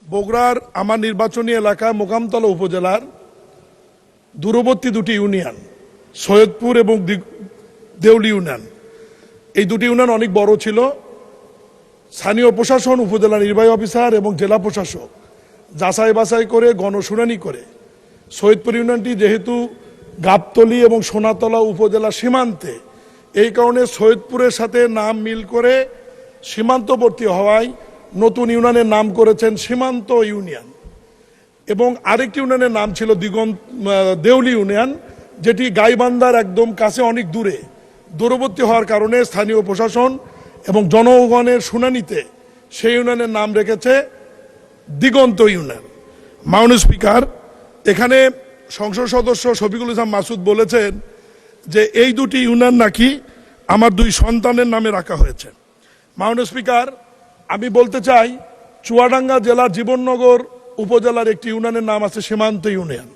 বগুড়ার আমার নির্বাচনী এলাকা মোকামতলা উপজেলার দূরবর্তী দুটি ইউনিয়ন সৈয়দপুর এবং দেউলি ইউনিয়ন, এই দুটি ইউনিয়ন অনেক বড় ছিল। স্থানীয় প্রশাসন, উপজেলা নির্বাহী অফিসার এবং জেলা প্রশাসক যাচাই বাছাই করে গণশুনানি করে সৈয়দপুর ইউনিয়নটি যেহেতু গাবতলী এবং সোনাতলা উপজেলা সীমান্তে, এই কারণে সৈয়দপুরের সাথে নাম মিল করে সীমান্তবর্তী হওয়ায় নতুন ইউনিয়নের নাম করেছেন সীমান্ত ইউনিয়ন। এবং আরেকটি ইউনিয়নের নাম ছিল দেউলি ইউনিয়ন, যেটি গাইবান্ধার একদম কাছে অনেক দূরবর্তী হওয়ার কারণে স্থানীয় প্রশাসন এবং জনগণের শুনানিতে সেই ইউনিয়নের নাম রেখেছে দিগন্ত ইউনিয়ন। মাননীয় স্পিকার, এখানে সংসদ সদস্য শফিকুল ইসলাম মাসুদ বলেছেন যে এই দুটি ইউনিয়ন নাকি আমার দুই সন্তানের নামে রাখা হয়েছে। মাননীয় স্পিকার, আমি বলতে চাই চুয়াডাঙ্গা জেলার জীবননগর উপজেলার একটি ইউনিয়নের নাম আছে সীমান্ত ইউনিয়ন।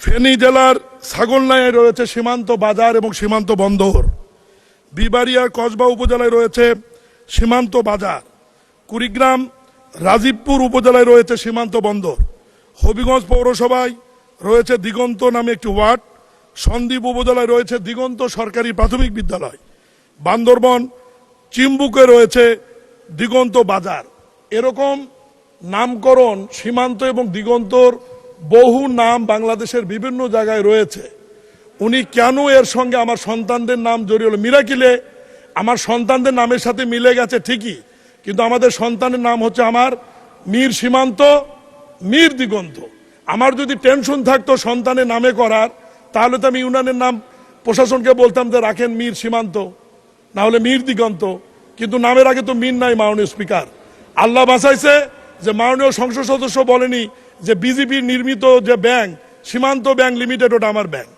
ফেনী জেলার ছাগলনাইয়ায় রয়েছে সীমান্ত বাজার এবং সীমান্ত বন্দর। বিবাড়িয়ার কসবা উপজেলায় রয়েছে সীমান্ত বাজার। কুড়িগ্রাম রাজীবপুর উপজেলায় রয়েছে সীমান্ত বন্দর। হবিগঞ্জ পৌরসভায় রয়েছে দিগন্ত নামে একটি ওয়ার্ড। সন্দ্বীপ উপজেলায় রয়েছে দিগন্ত সরকারি প্রাথমিক বিদ্যালয়। বান্দরবন চিম্বুকে রয়েছে দিগন্ত বাজার। এরকম নামকরণ সীমান্ত এবং দিগন্তর বহু নাম বাংলাদেশের বিভিন্ন জায়গায় রয়েছে। উনি কেন এর সঙ্গে আমার সন্তানদের নাম জড়িয়ে হলো? মিরাকিলে আমার সন্তানদের নামের সাথে মিলে গেছে ঠিকই, কিন্তু আমাদের সন্তানের নাম হচ্ছে আমার মীর সীমান্ত, মীর দিগন্ত। আমার যদি টেনশন থাকতো সন্তানের নামে করার, তাহলে তো আমি ইউনিয়নের নাম প্রশাসনকে বলতাম যে রাখেন মীর সীমান্ত, না হলে মীর দিগন্ত। কিন্তু নামের আগে তো মীর নাই। মাননীয় স্পিকার, আল্লাহ বাঁচাইছে যে মাননীয় সংসদ সদস্য বলেনি যে বিজেপির নির্মিত যে ব্যাংক সীমান্ত ব্যাংক লিমিটেড ওটা আমার ব্যাংক।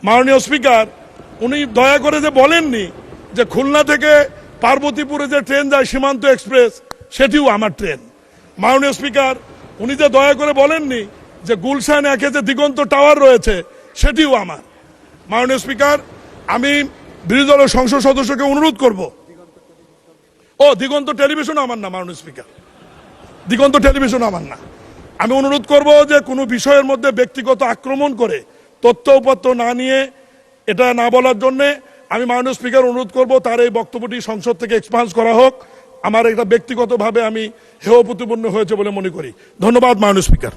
মাননীয় স্পিকার, উনি দয়া করে যে বলেননি যে খুলনা থেকে পার্বতীপুরে যে ট্রেন যায় সীমান্ত এক্সপ্রেস, সেটিও আমার ট্রেন। মাননীয় স্পিকার, উনি যে দয়া করে বলেননি যে গুলশান একে যে দিগন্ত টাওয়ার রয়েছে, সেটিও আমার। মাননীয় স্পিকার, আমি বিরোধী দলের সংসদ সদস্যকে অনুরোধ করব, দিগন্ত টেলিভিশন আমার না। মাননীয় স্পিকার, দিগন্ত টেলিভিশন আমার না। আমি অনুরোধ করব যে কোনো বিষয়ের মধ্যে ব্যক্তিগত আক্রমণ করে তথ্য উপাত্ত না নিয়ে এটা না বলার জন্যে আমি মাননীয় স্পিকার অনুরোধ করব তার এই বক্তব্যটি সংসদ থেকে এক্সপান্স করা হোক। আমার এটা ব্যক্তিগতভাবে আমি হেয় প্রতিপন্ন হয়েছে বলে মনে করি। ধন্যবাদ মাননীয় স্পিকার।